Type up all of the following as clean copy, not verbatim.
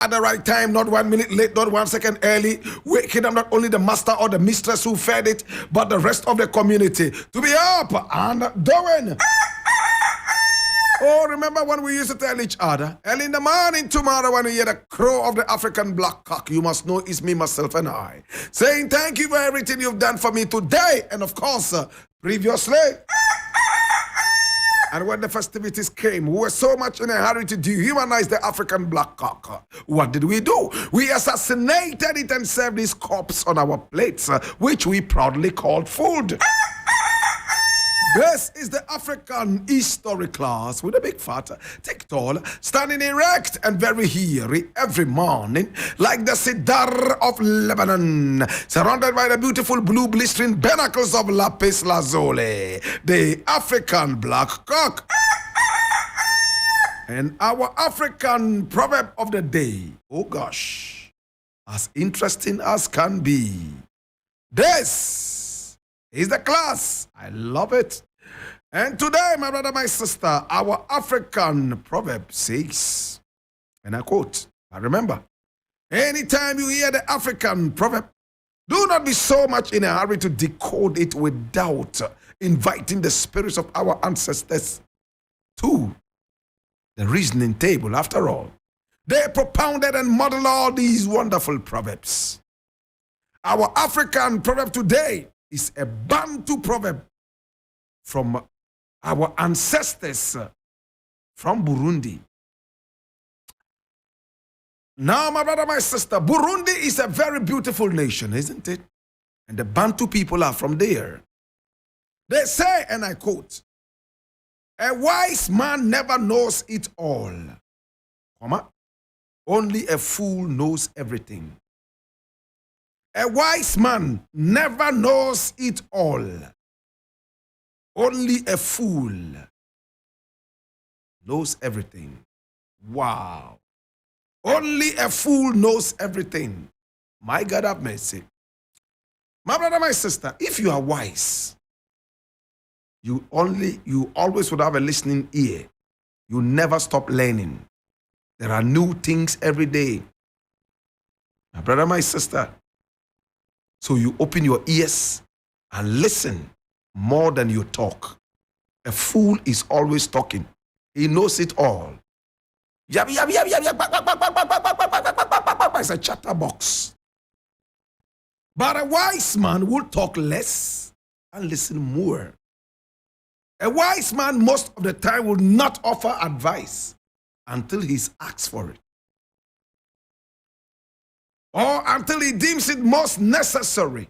at the right time, not 1 minute late, not 1 second early, waking up not only the master or the mistress who fed it, but the rest of the community to be up and doing. Oh, remember when we used to tell each other, early in the morning tomorrow when we hear the crow of the African black cock, you must know it's me, myself, and I, saying thank you for everything you've done for me today, and of course, previously. And when the festivities came, we were so much in a hurry to dehumanize the African black cock. What did we do? We assassinated it and served its corpse on our plates, which we proudly called food. This is the African history class with a big fat, thick tall, standing erect and very hairy every morning, like the cedar of Lebanon, surrounded by the beautiful blue blistering pinnacles of lapis lazuli, the African black cock. And our African proverb of the day, oh gosh, as interesting as can be. This is the class. I love it. And today, my brother, my sister, our African proverb says, and I quote, I remember, anytime you hear the African proverb, do not be so much in a hurry to decode it without inviting the spirits of our ancestors to the reasoning table. After all, they propounded and modeled all these wonderful proverbs. Our African proverb today is a Bantu proverb from our ancestors from Burundi. Now, my brother, my sister, Burundi is a very beautiful nation, isn't it? And the Bantu people are from there. They say, and I quote, a wise man never knows it all, only a fool knows everything. A wise man never knows it all. Only a fool knows everything. Wow. Only a fool knows everything. My God have mercy. My brother, my sister, if you are wise, you always would have a listening ear. You never stop learning. There are new things every day. My brother, my sister. So you open your ears and listen more than you talk. A fool is always talking. He knows it all. Yab, yab, yab, yab, yab, it's a chatterbox. But a wise man will talk less and listen more. A wise man most of the time will not offer advice until he's asked for it, or until he deems it most necessary.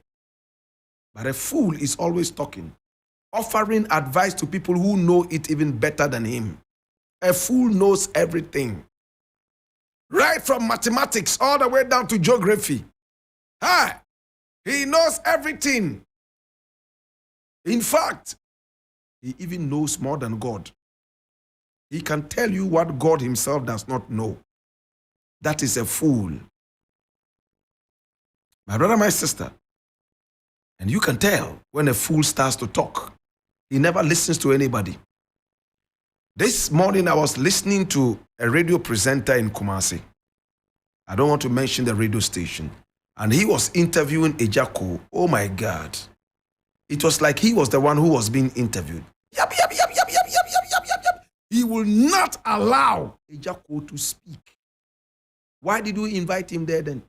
But a fool is always talking, offering advice to people who know it even better than him. A fool knows everything, right from mathematics all the way down to geography. He knows everything. In fact, he even knows more than God. He can tell you what God himself does not know. That is a fool. My brother, my sister, and you can tell when a fool starts to talk. He never listens to anybody. This morning I was listening to a radio presenter in Kumasi. I don't want to mention the radio station. And he was interviewing Ejako. Oh my God. It was like he was the one who was being interviewed. Yap, yap, yap, yap, yap, yap, yap, yap, yap, yap. He will not allow Ejako to speak. Why did you invite him there then?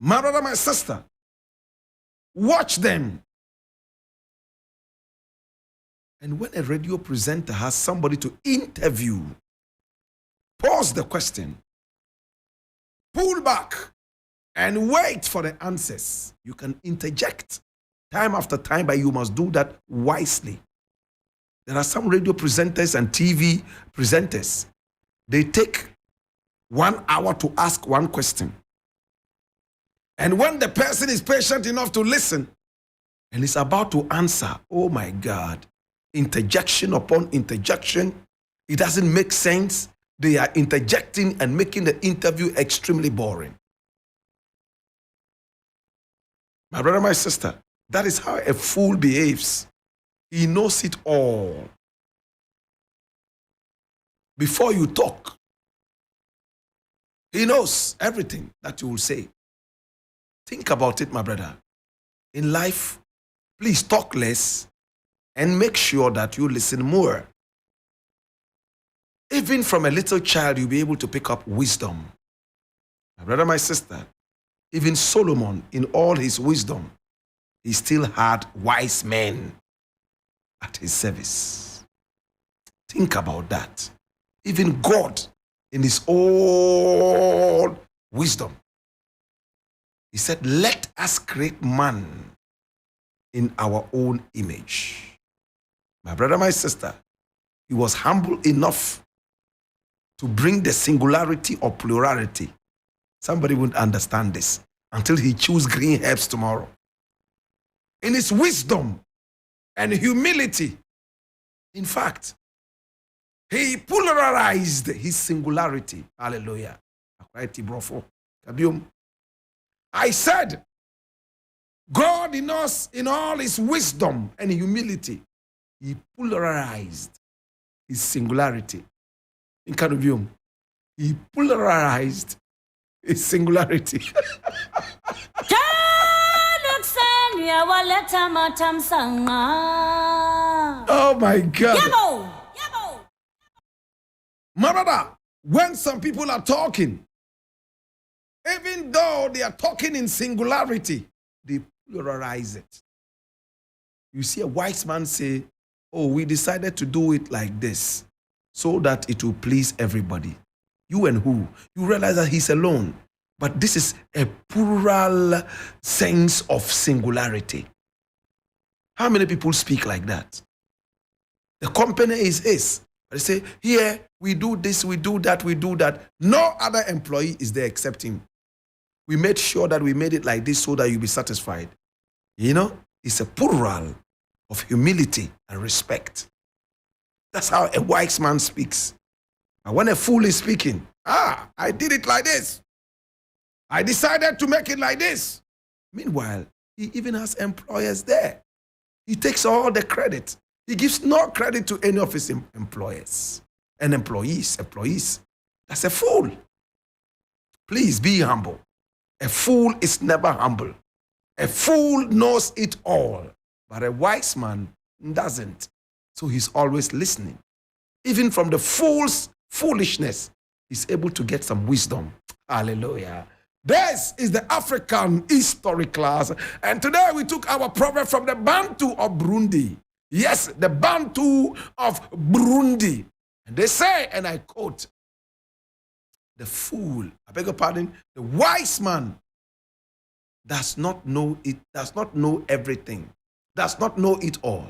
My brother, my sister, watch them. And when a radio presenter has somebody to interview, pause the question, pull back, and wait for the answers. You can interject time after time, but you must do that wisely. There are some radio presenters and TV presenters. They take 1 hour to ask one question. And when the person is patient enough to listen and is about to answer, oh my God, interjection upon interjection, it doesn't make sense. They are interjecting and making the interview extremely boring. My brother, my sister, that is how a fool behaves. He knows it all. Before you talk, He knows everything that you will say. Think about it, my brother. In life, please talk less and make sure that you listen more. Even from a little child, you'll be able to pick up wisdom. My brother, my sister, even Solomon, in all his wisdom, he still had wise men at his service. Think about that. Even God, in his own wisdom, he said, let us create man in our own image. My brother, my sister, he was humble enough to bring the singularity or plurality. Somebody wouldn't understand this until he chose green herbs tomorrow. In his wisdom and humility, in fact, he polarized his singularity. Hallelujah. I said, God in us, in all his wisdom and humility, he polarized his singularity. In Kanubium, he polarized his singularity. Oh my God. Yabo! Yabo! My brother, when some people are talking, even though they are talking in singularity, they pluralize it. You see a wise man say, oh, we decided to do it like this so that it will please everybody. You and who? You realize that he's alone. But this is a plural sense of singularity. How many people speak like that? The company is his. They say, here, we do this, we do that, we do that. No other employee is there except him. We made sure that we made it like this so that you'll be satisfied. You know, it's a plural of humility and respect. That's how a wise man speaks. And when a fool is speaking, I did it like this. I decided to make it like this. Meanwhile, he even has employers there. He takes all the credit. He gives no credit to any of his employers and employees. That's a fool. Please be humble. A fool is never humble. A fool knows it all, but a wise man doesn't. So he's always listening. Even from the fool's foolishness, he's able to get some wisdom. Hallelujah. This is the African history class. And today we took our proverb from the Bantu of Burundi. Yes, the Bantu of Burundi. And they say, and I quote, the fool, I beg your pardon, the wise man does not know it, does not know everything, does not know it all.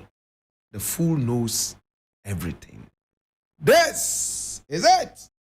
The fool knows everything. This is it.